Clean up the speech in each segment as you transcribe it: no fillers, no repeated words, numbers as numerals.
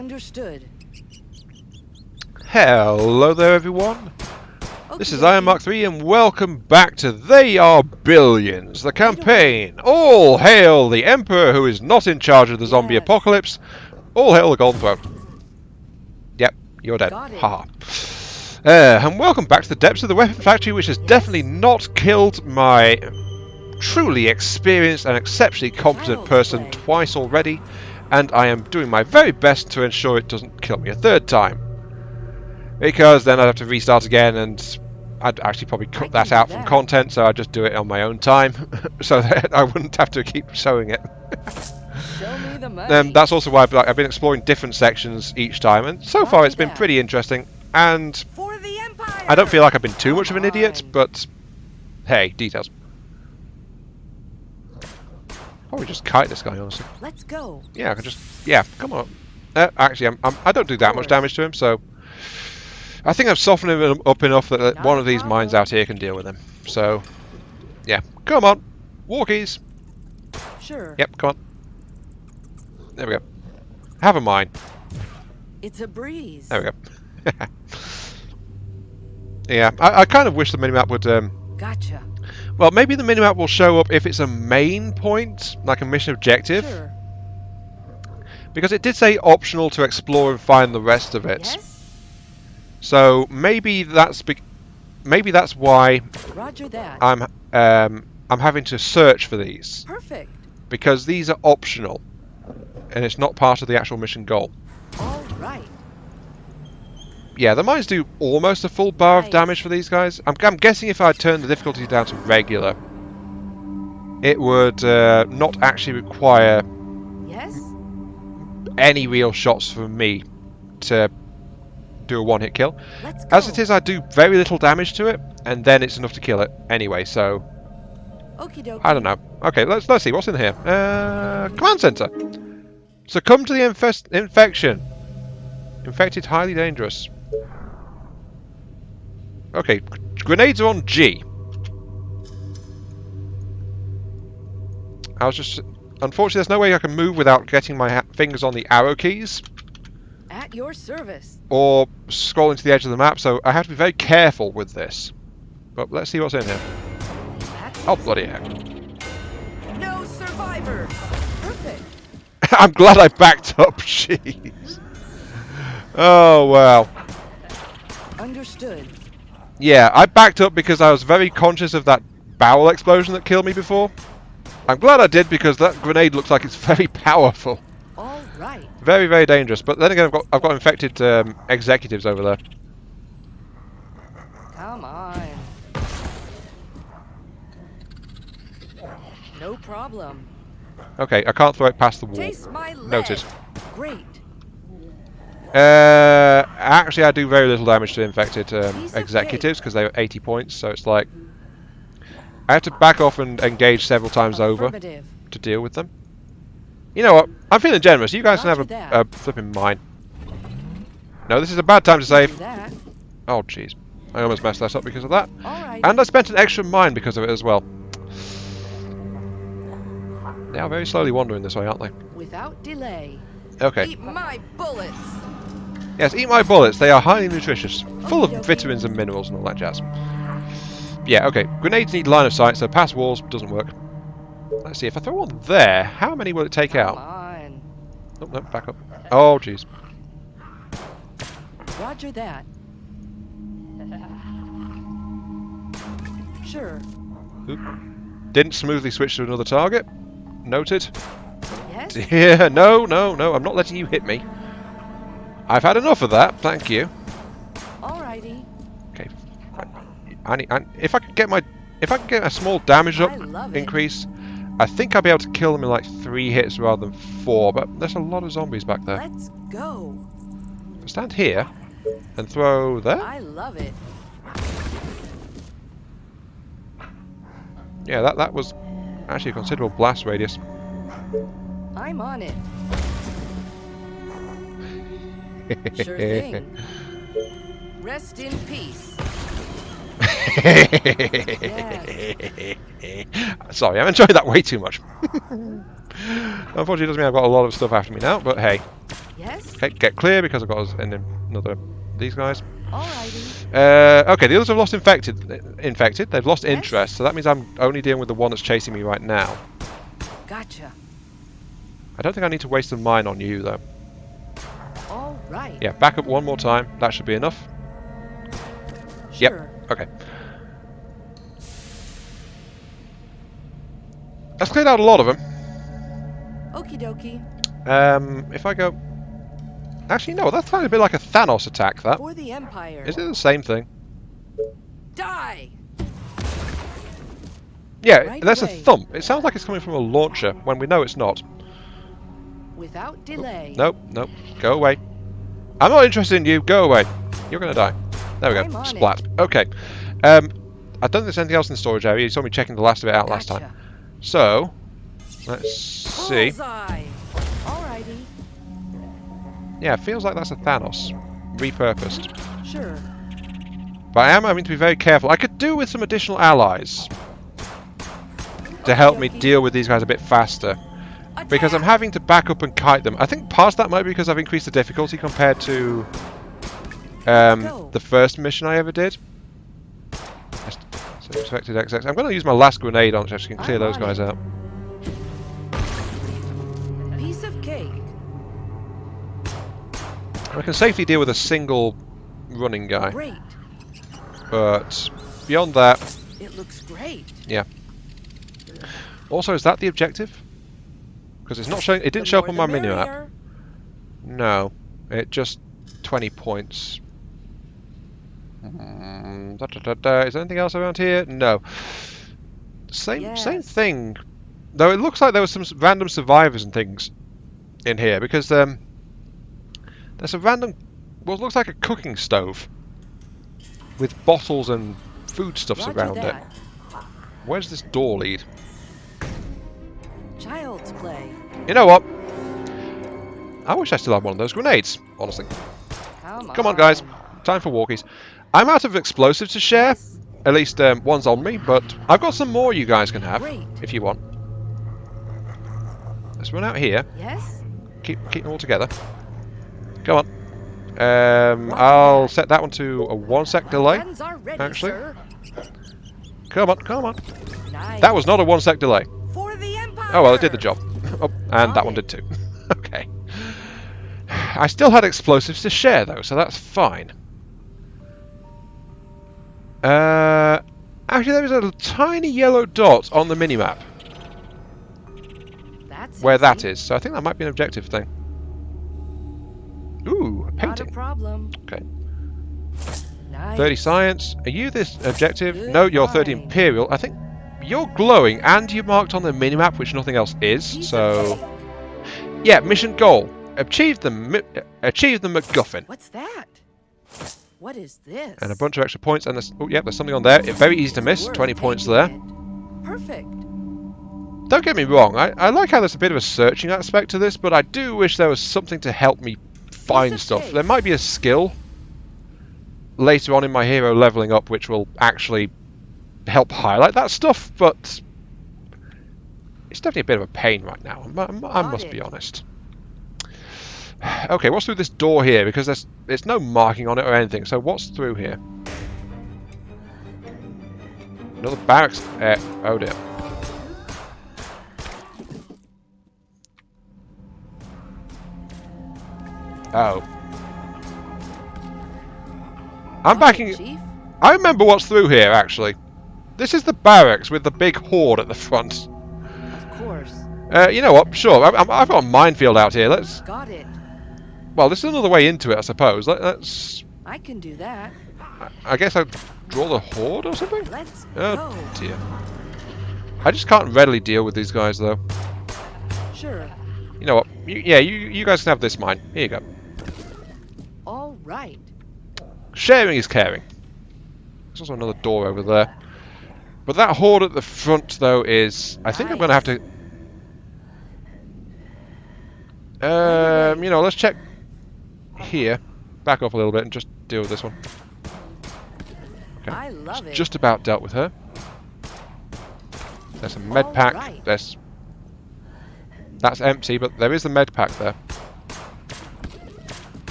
Understood. Hello there, everyone. This is Iron Okey-dokey. Mark 3, and welcome back to They Are Billions, the campaign. All hail the Emperor who is not in charge of the zombie Yes. apocalypse. All hail the Golden Throne. Yep, you're dead. Got it. Haha. And welcome back to the depths of the weapon factory, which has definitely not killed my truly experienced and exceptionally competent Child's person play. twice already, and I am doing my very best to ensure it doesn't kill me a third time. Because then I'd have to restart again, and I'd actually probably cut that can do out from that. content, so I'd just do it on my own time, so that I wouldn't have to keep showing it. Show me the money. That's also why I've been exploring different sections each time, and so far Roger it's been that. pretty interesting, and For the Empire. I don't feel like I've been too much of an Come idiot, on. but hey, details. Probably just kite this guy, honestly. Let's go. Yeah, I can just... Yeah, come on. Actually, I don't do that much damage to him, so... I think I've softened him up enough that Not one a of these mines problem. out here can deal with him. So, yeah. Come on! Walkies! Sure. Yep, come on. There we go. Have a mine. It's a breeze. There we go. Yeah, I kind of wish the minimap would... Gotcha. Well, maybe the minimap will show up if it's a main point, like a mission objective. Sure. Because it did say optional to explore and find the rest of it. Yes. So maybe that's why Roger that. I'm having to search for these, Perfect. because these are optional and it's not part of the actual mission goal. All right. Yeah, the mines do almost a full bar of Nice. damage for these guys. I'm guessing if I turn the difficulty down to regular, it would not actually require Yes. any real shots from me to do a one-hit kill. Let's go. As it is, I do very little damage to it, and then it's enough to kill it anyway, so Okie dokie. I don't know. Okay, let's see what's in here. Command center. Succumb to the infection. Infected, highly dangerous. Okay, grenades are on G. Unfortunately, there's no way I can move without getting my fingers on the arrow keys At your service. or scrolling to the edge of the map, so I have to be very careful with this. But let's see what's in here. That's Oh, bloody heck. no survivors. Perfect. I'm glad I backed up, jeez. Oh, wow. Understood. Yeah, I backed up because I was very conscious of that barrel explosion that killed me before. I'm glad I did, because that grenade looks like it's very powerful. All right. Very, very dangerous. But then again, I've got infected executives over there. Come on. No problem. Okay, I can't throw it past the wall. Taste my lead. Noted. Great. Actually, I do very little damage to infected Piece of executives because they're 80 points, so it's like I have to back off and engage several times over Affirmative. to deal with them. You know what? I'm feeling generous. You guys can Roger have that. a flipping mine. No, this is a bad time to Do save. that. Oh, jeez. I almost messed that up because of that. All right. And I spent an extra mine because of it as well. They are very slowly wandering this way, aren't they? Without delay. Okay. Eat my bullets. Yes, eat my bullets. They are highly nutritious, full of Okey-dokey. vitamins and minerals and all that jazz. Yeah, okay. Grenades need line of sight, so past walls doesn't work. Let's see, if I throw one there, how many will it take Come out? on. Oh, no, back up. Oh, jeez. Roger that. Sure. Oop. Didn't smoothly switch to another target. Noted. Yes. Yeah, no, I'm not letting you hit me. I've had enough of that, thank you. Alrighty. Okay. If I could get a small damage up I love it. increase, I think I'll be able to kill them in like 3 hits rather than 4, but there's a lot of zombies back there. Let's go. If I stand here and throw there, I love it. yeah, that was actually a considerable blast radius. I'm on it. Sure thing. Rest in peace. Sorry, I'm enjoying that way too much. Unfortunately, it doesn't mean I've got a lot of stuff after me now, but hey. Yes? Okay, get clear because I've got another these guys. Alrighty. Okay, the others have lost infected. They've lost Yes? interest, so that means I'm only dealing with the one that's chasing me right now. Gotcha. I don't think I need to waste a mine on you, though. Alright. Yeah, back up one more time. That should be enough. Sure. Yep. Okay. That's cleared out a lot of them. Okie dokie. If I go... Actually, no, that sounds a bit like a Thanos attack, that. For the Empire. Is it the same thing? Die! Yeah, Right there's away. a thump. It sounds like it's coming from a launcher, when we know it's not. Without delay. Nope, nope. Go away. I'm not interested in you. Go away. You're going to die. There we I'm go. on Splat. Okay. I don't think there's anything else in the storage area. You saw me checking the last of it out last time. Gotcha. So, let's see. Bullseye. Alrighty. Yeah, it feels like that's a Thanos. Repurposed. Sure. But I am having to be very careful. I could do with some additional allies to help me Okey-dokey. deal with these guys a bit faster. Because I'm Attack! having to back up and kite them. I think part of that might be because I've increased the difficulty compared to Go. the first mission I ever did. So expected XX. I'm going to use my last grenade on it so I can clear I'm those on guys it. out. Piece of cake. I can safely deal with a single running guy. Great. But beyond that, It looks great. yeah. Also, is that the objective? Because it's not showing. It didn't The show up more on my the minimap. merrier. No, it just 20 points. Is there anything else around here? No. Same Yes. thing. Though it looks like there was some random survivors and things in here because there's a random, what looks like a cooking stove with bottles and foodstuffs Roger around that. it. Where does this door lead? Child's play. You know what? I wish I still had one of those grenades, honestly. Come on, guys. Time for walkies. I'm out of explosives to share. Yes. At least one's on me, but I've got some more you guys can have Great. if you want. Let's run out here. Yes. Keep them all together. Come on. I'll set that one to a 1 sec delay. Guns are ready, actually. sir. Come on, come on. Nice. That was not a 1 sec delay. For the Empire. Oh well, it did the job. Oh, and On that one it. did too. Okay. I still had explosives to share though, so that's fine. Actually, there is a tiny yellow dot on the minimap That's where that easy. is, so I think that might be an objective thing. Ooh, a Not a painting. problem. Okay. Nice. 30 science. Are you this objective? Good No, you're 30 find. imperial. I think you're glowing and you're marked on the minimap, which nothing else is. Piece of So, cake. yeah, mission goal. Achieve the MacGuffin. What's that? What is this? And a bunch of extra points. And there's, oh, yeah, there's something on there. Very easy to miss. Worth 20 points taking there. it. Perfect. Don't get me wrong. I like how there's a bit of a searching aspect to this, but I do wish there was something to help me find of stuff. cake. There might be a skill later on in my hero leveling up which will actually help highlight that stuff, but it's definitely a bit of a pain right now. I Got must be it. honest. Okay, what's through this door here? Because there's no marking on it or anything. So what's through here? Another barracks. Oh dear. Oh. I'm On backing. it, Chief. I remember what's through here actually. This is the barracks with the big horde at the front. Of course. You know what? Sure, I've got a minefield out here. Let's. Got it. Well, this is another way into it, I suppose. Let's. I can do that. I guess I'd draw the horde or something. Let's Oh go. dear. I just can't readily deal with these guys though. Sure. You know what? You guys can have this mine. Here you go. All right. Sharing is caring. There's also another door over there. But that horde at the front though is. I think I'm going to have to. You know, let's check here. Back off a little bit and just deal with this one. Okay. I love it. Just about dealt with her. There's a med All pack. right. That's empty, but there is a med pack there.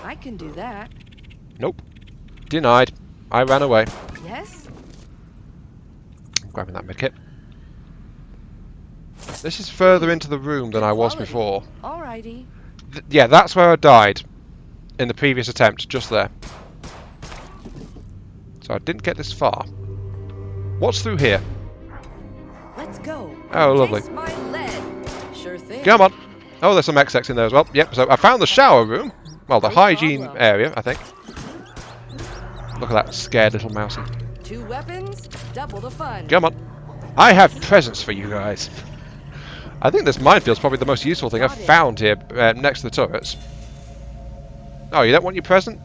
I can do that. Nope. Denied. I ran away. Yes? Grabbing that med kit. This is further into the room than Good I was quality. before. Alrighty. Yeah, that's where I died in the previous attempt, just there. So I didn't get this far. What's through here? Let's go. Oh, lovely. Taste my lead. Sure thing. Come on. Oh, there's some XX in there as well. Yep, so I found the shower room. Well, the No hygiene problem. area, I think. Look at that scared little mousey. 2 weapons, double the fun. Come on. I have presents for you guys. I think this minefield's probably the most useful thing I've Got it. found here next to the turrets. Oh, you don't want your present?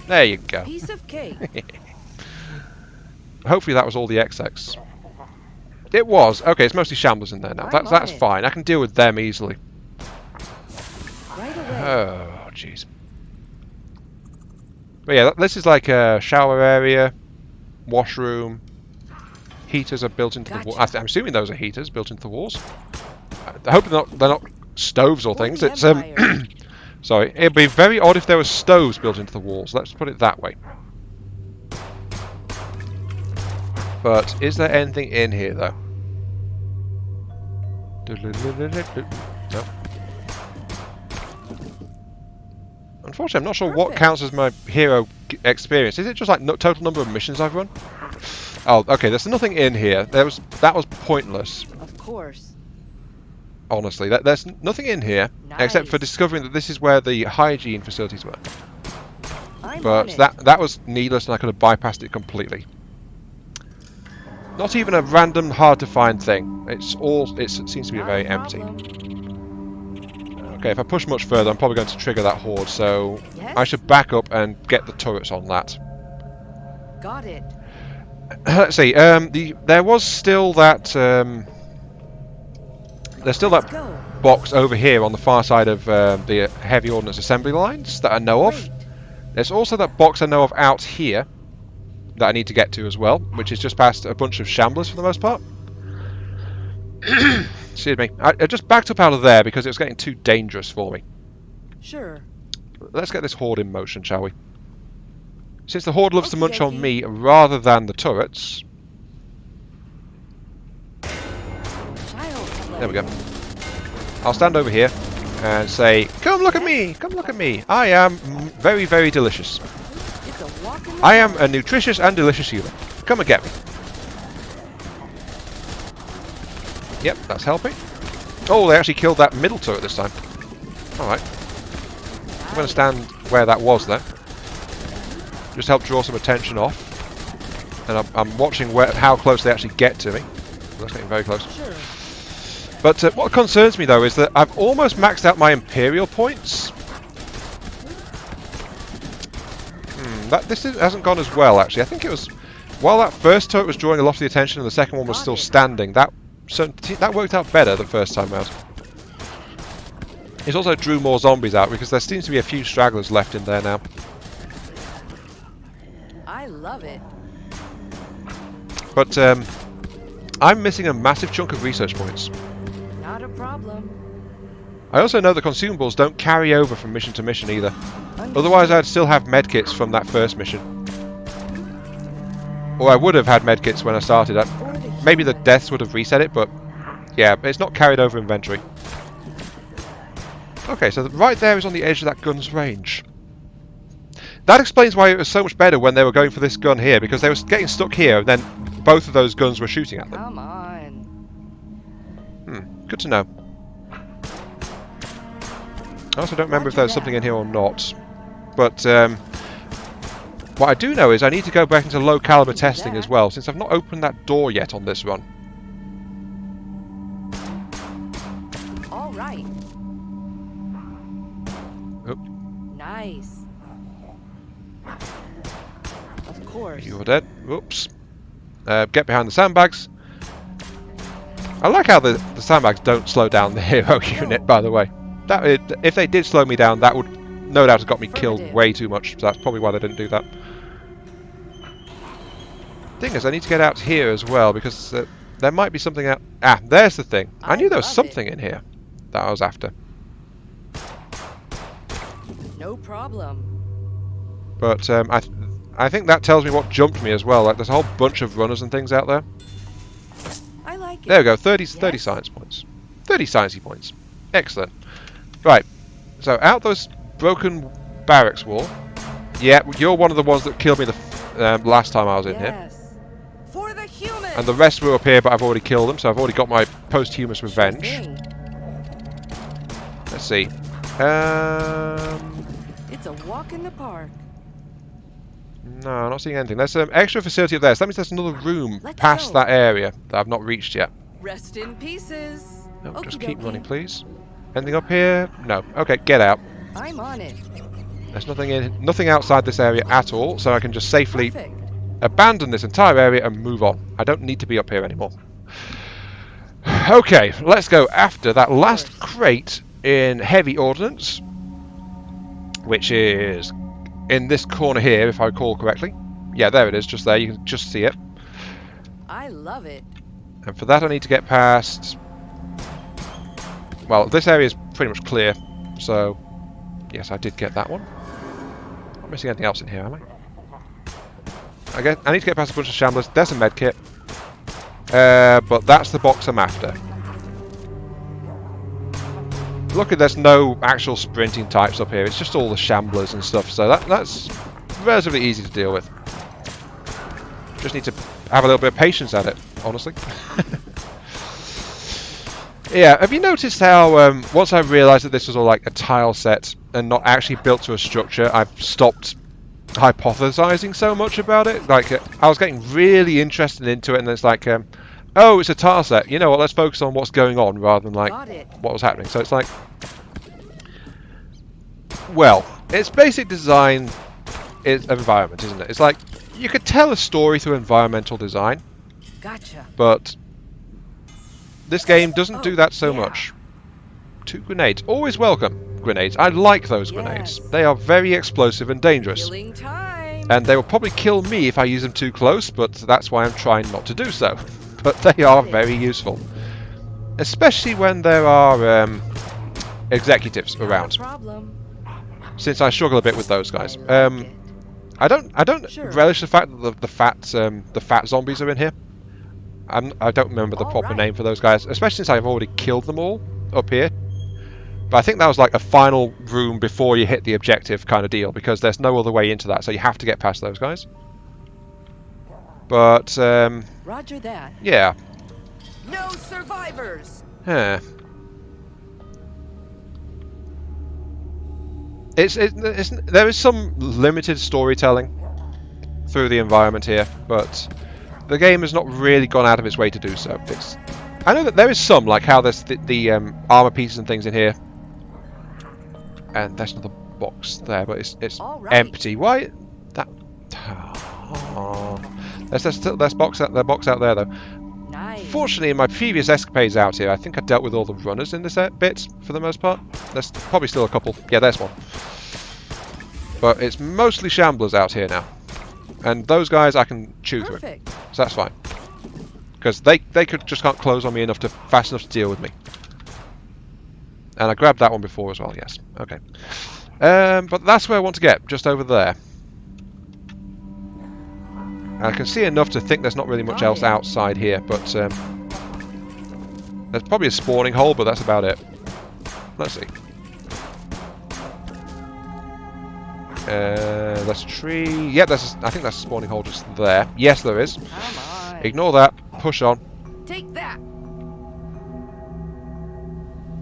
There you go. Piece of cake. Hopefully that was all the XX. It was. Okay, it's mostly shamblers in there now. I'm That's on it. fine. I can deal with them easily. Right away. Oh, jeez. But yeah, this is like a shower area, washroom. Heaters are built into the wall. Gotcha. I'm assuming those are heaters built into the walls. I hope they're not stoves or For things. the It's Empire. sorry. It'd be very odd if there were stoves built into the walls. Let's put it that way. But is there anything in here though? No. Unfortunately, I'm not sure what Perfect. counts as my hero experience. Is it just like total number of missions I've run? Oh, okay. There's nothing in here. That was pointless. Of course. Honestly, there's nothing in here except for Nice. discovering that this is where the hygiene facilities were. I'm on But it. that was needless, and I could have bypassed it completely. Not even a random, hard to find thing. It seems to be Not a very empty. problem. Okay, if I push much further, I'm probably going to trigger that horde. So Yes? I should back up and get the turrets on that. Got it. Let's see. There was still that. There's still Let's that go. box over here on the far side of the heavy ordnance assembly lines that I know of. Great. There's also that box I know of out here that I need to get to as well, which is just past a bunch of shamblers for the most part. Excuse me. I just backed up out of there because it was getting too dangerous for me. Sure. Let's get this horde in motion, shall we? Since the horde loves to munch on Okey-dokey. me rather than the turrets. Child play. There we go. I'll stand over here and say, "Come look at me! Come look at me! I am very, very delicious. It's a walk in the I am a nutritious and delicious human. Come and get me." Yep, that's helping. Oh, they actually killed that middle turret this time. Alright. I'm going to stand where that was then. Just help draw some attention off. And I'm watching how close they actually get to me. That's getting very close. Sure. But what concerns me though is that I've almost maxed out my Imperial points. This hasn't gone as well actually. I think it was while that first turret was drawing a lot of the attention and the second one was still standing. That worked out better the first time out. It also drew more zombies out because there seems to be a few stragglers left in there now. I love it. But I'm missing a massive chunk of research points. Not a problem. I also know the consumables don't carry over from mission to mission either. Understood. Otherwise I'd still have medkits from that first mission. Or I would have had medkits when I started. For the Maybe the human. deaths would have reset it, but yeah, it's not carried over inventory. Okay, so right there is on the edge of that gun's range. That explains why it was so much better when they were going for this gun here, because they were getting stuck here, and then both of those guns were shooting at them. Come on. Good to know. I also don't remember if Roger there was that. something in here or not. But what I do know is I need to go back into low caliber Roger testing that. as well, since I've not opened that door yet on this run. All right. Oop, Nice. Of course. you're dead. Oops. Get behind the sandbags. I like how the sandbags don't slow down the hero unit, by the way. If they did slow me down, that would no doubt have got me killed Affirmative. way too much. So that's probably why they didn't do that. Thing is, I need to get out here as well because there might be something out. Ah, there's the thing. I knew there was love something it. in here that I was after. No problem. But I think that tells me what jumped me as well. Like there's a whole bunch of runners and things out there. I like it. There we go. 30 Yes? science points. 30 sciencey points. Excellent. Right. So out those broken barracks wall. Yeah, you're one of the ones that killed me the last time I was in here. Yes. For the human. And the rest were up here, but I've already killed them, so I've already got my posthumous revenge. Let's see. It's a walk in the park. No, I'm not seeing anything. There's some extra facility up there, so that means there's another room Let's past go. that area that I've not reached yet. Rest in pieces. No, just Okie keep dokie. running, please. Anything up here? No. Okay, get out. I'm on it. There's nothing outside this area at all, so I can just safely Perfect. abandon this entire area and move on. I don't need to be up here anymore. Okay, let's go after that last crate in heavy ordnance, which is in this corner here, if I recall correctly. Yeah, there it is, just there. You can just see it. I love it. And for that I need to get past... Well, this area is pretty much clear, so... Yes, I did get that one. Not missing anything else in here, am I? I need to get past a bunch of shamblers. There's a med kit. But that's the box I'm after. Luckily there's no actual sprinting types up here. It's just all the shamblers and stuff, so that's relatively easy to deal with. Just need to have a little bit of patience at it, honestly. Yeah, have you noticed how once I realised that this was all like a tile set and not actually built to a structure, I've stopped hypothesizing so much about it? Like, I was getting really interested into it, and it's like, oh, it's a tile set. You know what? Let's focus on what's going on rather than like Got it. what was happening. So it's like, well, its basic design is environment, isn't it? It's like you could tell a story through environmental design, Gotcha. but this game doesn't do that so yeah. much. 2 grenades. Always welcome, grenades. I like those grenades. Yes. They are very explosive and dangerous. Killing time. And they will probably kill me if I use them too close, but that's why I'm trying not to do so. But they are very useful. Especially when there are executives Not a around. problem. Since I struggle a bit with those guys. I like it. I don't Sure. relish the fact that the fat zombies are in here. I don't remember the All proper right. name for those guys, especially since I've already killed them all up here. But I think that was like a final room before you hit the objective kind of deal, because there's no other way into that, so you have to get past those guys. But Roger that. yeah, No survivors. huh. There is some limited storytelling through the environment here, but the game has not really gone out of its way to do so. I know that there is some, like how there's the armor pieces and things in here, and there's another box there, but it's All right. empty. Why that? Oh. There's box out there though. Nice. Fortunately, in my previous escapades out here, I think I dealt with all the runners in this bit for the most part. There's probably still a couple. Yeah, there's one. But it's mostly shamblers out here now. And those guys I can chew through. Perfect. So that's fine. Because they just can't close on me fast enough to deal with me. And I grabbed that one before as well, yes. Okay. But that's where I want to get, just over there. I can see enough to think there's not really much Got else it. outside here, but there's probably a spawning hole, but that's about it. Let's see. There's a tree. Yeah, I think that's a spawning hole just there. Yes, there is. Come on. Ignore that. Push on. Take that.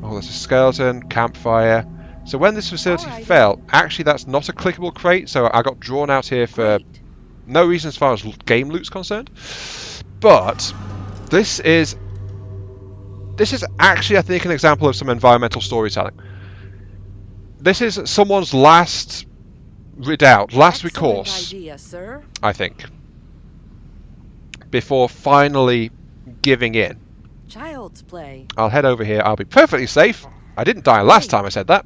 Oh, there's a skeleton. Campfire. So when this facility Alright. fell, actually that's not a clickable crate, so I got drawn out here for Great. no reason as far as game loot's concerned. But this is actually, I think, an example of some environmental storytelling. This is someone's last redoubt, last Excellent recourse, idea, sir. I think, before finally giving in. Child's play. I'll head over here. I'll be perfectly safe. I didn't die last time I said that.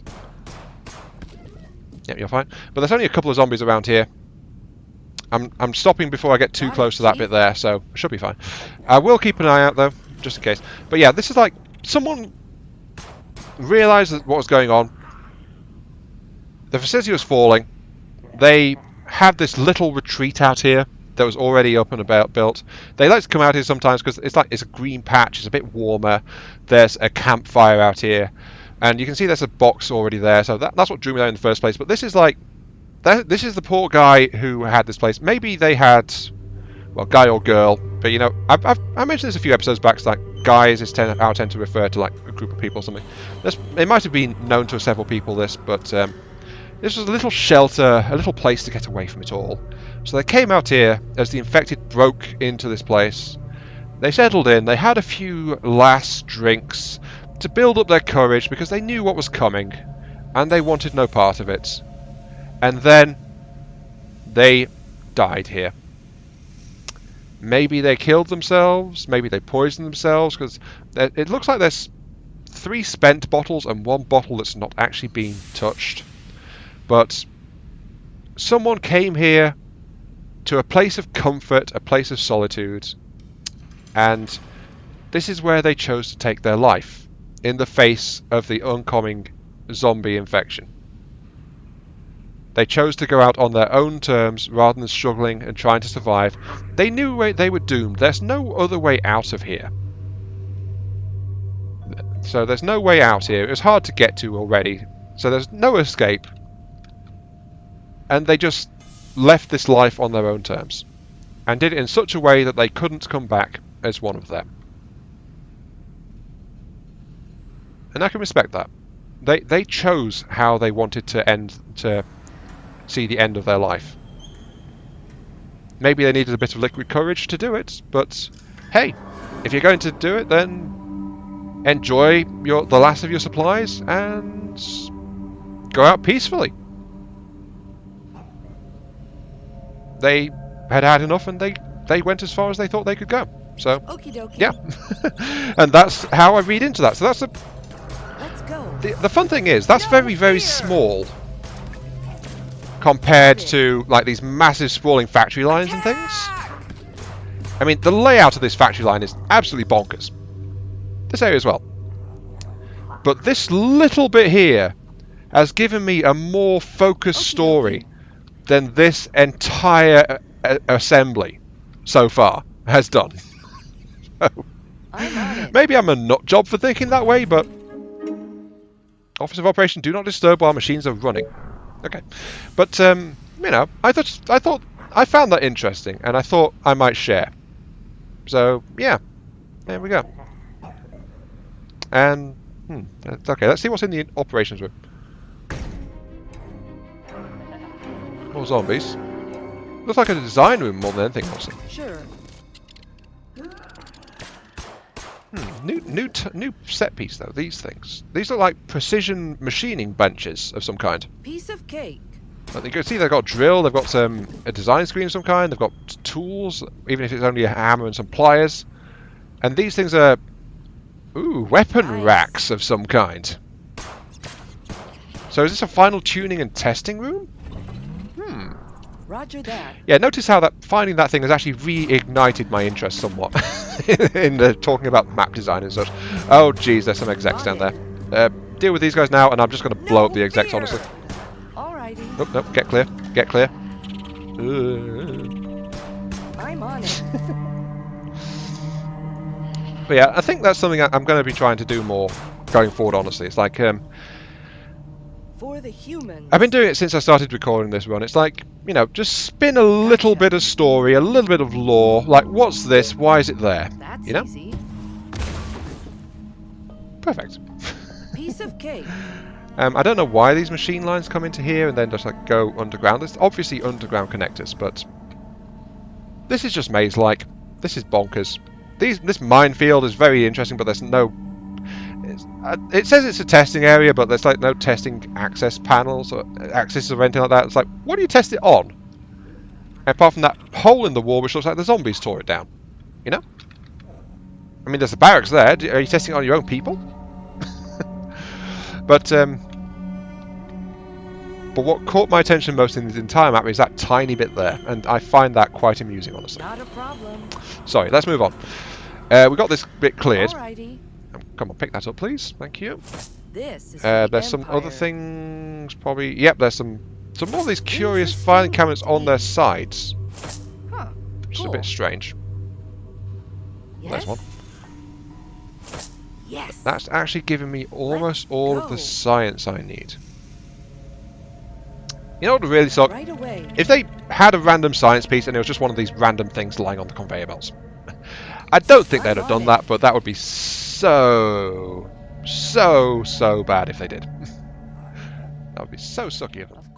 Yep, you're fine. But there's only a couple of zombies around here. I'm stopping before I get too Got it, close to that Chief. bit there, so I should be fine. I will keep an eye out though, just in case. But yeah, this is like someone realised what was going on. The facility was falling. They had this little retreat out here that was already up and about built. They like to come out here sometimes because it's a green patch. It's a bit warmer. There's a campfire out here, and you can see there's a box already there. So that's what drew me there in the first place. But this is like. This is the poor guy who had this place. Maybe they had, well, guy or girl, but you know, I mentioned this a few episodes back. It's like guys is I tend to refer to like a group of people or something. It might have been known to several people. This, but this was a little shelter, a little place to get away from it all. So they came out here as the infected broke into this place. They settled in. They had a few last drinks to build up their courage because they knew what was coming, and they wanted no part of it. And then they died here. Maybe they killed themselves, maybe they poisoned themselves, because it looks like there's 3 spent bottles and 1 bottle that's not actually been touched. But someone came here to a place of comfort, a place of solitude, and this is where they chose to take their life, in the face of the oncoming zombie infection. They chose to go out on their own terms rather than struggling and trying to survive. They knew they were doomed. There's no other way out of here. So there's no way out here. It was hard to get to already. So there's no escape. And they just left this life on their own terms. And did it in such a way that they couldn't come back as one of them. And I can respect that. They chose how they wanted to see the end of their life. Maybe they needed a bit of liquid courage to do it, but hey, if you're going to do it, then enjoy the last of your supplies and go out peacefully. They had enough, and they went as far as they thought they could go. So Okie dokie. yeah, and that's how I read into that. So that's Let's go. the fun thing is that's very, very small compared to like these massive sprawling factory lines and things. I mean, the layout of this factory line is absolutely bonkers. This area as well. But this little bit here has given me a more focused story than this entire assembly so far has done. I'm on it. Maybe I'm a nut job for thinking that way, but Office of Operation do not disturb while machines are running. Okay, but you know, I found that interesting, and I thought I might share. So yeah, there we go. And okay, let's see what's in the operations room. More zombies. Looks like a design room more than anything else. Sure. New set piece though. These things. These look like precision machining benches of some kind. Piece of cake. But you can see they've got drill. They've got a design screen of some kind. They've got tools, even if it's only a hammer and some pliers. And these things are weapon Nice. racks of some kind. So is this a final tuning and testing room? Roger that. Yeah, notice how finding that thing has actually reignited my interest somewhat in talking about map design and such. Oh, geez, there's some execs down there. Deal with these guys now, and I'm just going to blow up the execs, honestly. Alrighty. Nope, nope, get clear, get clear. I'm on it. But yeah, I think that's something I'm going to be trying to do more going forward, honestly. It's like, For the humans. I've been doing it since I started recording this run. It's like, you know, just spin a little bit of story, a little bit of lore. Like, what's this? Why is it there? That's You know? easy. Perfect. Piece of cake. I don't know why these machine lines come into here and then just like go underground. There's obviously underground connectors, but this is just maze-like. This is bonkers. This minefield is very interesting, but there's no... it says it's a testing area, but there's like no testing access panels or access or anything like that. It's like, what do you test it on? Apart from that hole in the wall, which looks like the zombies tore it down. You know? I mean, there's the barracks there. Are you testing it on your own people? But, but what caught my attention most in this entire map is that tiny bit there, and I find that quite amusing, honestly. Not a problem. Sorry, let's move on. We got this bit cleared. Alrighty. Come on, pick that up, please. Thank you. This is for the There's some other Empire. things, probably. Yep, there's some more of these curious Interesting filing cabinets on their sides, Huh. which is a Cool. bit strange. Yes? There's one. Yes. That's actually giving me almost all of go. the science I need. You know what would really suck? Right away. If they had a random science piece and it was just one of these random things lying on the conveyor belts. I don't think they'd have done that, but that would be so bad if they did. That would be so sucky of them. Of